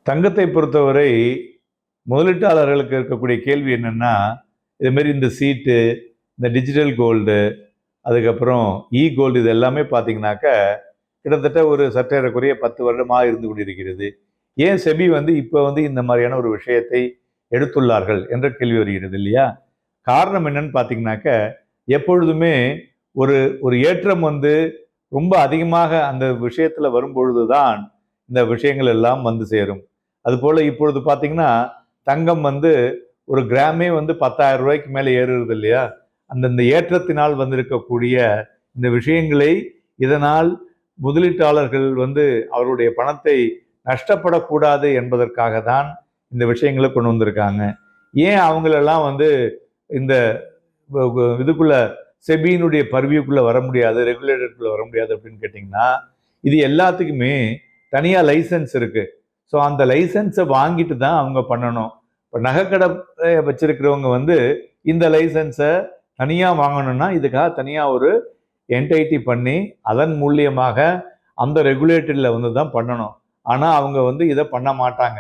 தங்கத்தை பொறுத்தவரை முதலீட்டாளர்களுக்கு இருக்கக்கூடிய கேள்வி என்னன்னா, இதுமாரி இந்த சீட்டு, இந்த டிஜிட்டல் கோல்டு, அதுக்கப்புறம் கோல்டு இது எல்லாமே பார்த்தீங்கன்னாக்க, கிட்டத்தட்ட ஒரு சற்றேறக்குறைய 10 வருடமாக இருந்து கொண்டிருக்கிறது. ஏன் செபி இப்ப இந்த மாதிரியான ஒரு விஷயத்தை எடுத்துள்ளார்கள் என்ற கேள்வி வருகிறது இல்லையா? காரணம் என்னன்னு பார்த்தீங்கன்னாக்க, எப்பொழுதுமே ஒரு ஒரு ஏற்றம் ரொம்ப அதிகமாக அந்த விஷயத்துல வரும்பொழுது தான் இந்த விஷயங்கள் எல்லாம் வந்து சேரும். அதுபோல இப்பொழுது பார்த்தீங்கன்னா, தங்கம் ஒரு கிராமே 10,000 ரூபாய்க்கு மேலே ஏறுறது இல்லையா? இந்த ஏற்றத்தினால் வந்திருக்கக்கூடிய இந்த விஷயங்களை இதனால் முதலீட்டாளர்கள் அவருடைய பணத்தை நஷ்டப்படக்கூடாது என்பதற்காக தான் இந்த விஷயங்களை கொண்டு வந்திருக்காங்க. ஏன் அவங்களெல்லாம் இந்த இதுக்குள்ள செபியினுடைய பர்வியூக்குள்ள வர முடியாது, ரெகுலேட்டருக்குள்ள வர முடியாது அப்படின்னு கேட்டிங்கன்னா, இது எல்லாத்துக்குமே தனியாக லைசன்ஸ் இருக்கு. ஸோ அந்த லைசன்ஸை வாங்கிட்டு தான் அவங்க பண்ணணும். இப்போ நகைக்கடை வச்சிருக்கிறவங்க இந்த லைசன்ஸை தனியாக வாங்கணும்னா இதுக்காக தனியாக ஒரு என்டைட்டி பண்ணி அதன் மூலியமாக அந்த ரெகுலேட்டரியில் தான் பண்ணணும். ஆனால் அவங்க இதை பண்ண மாட்டாங்க.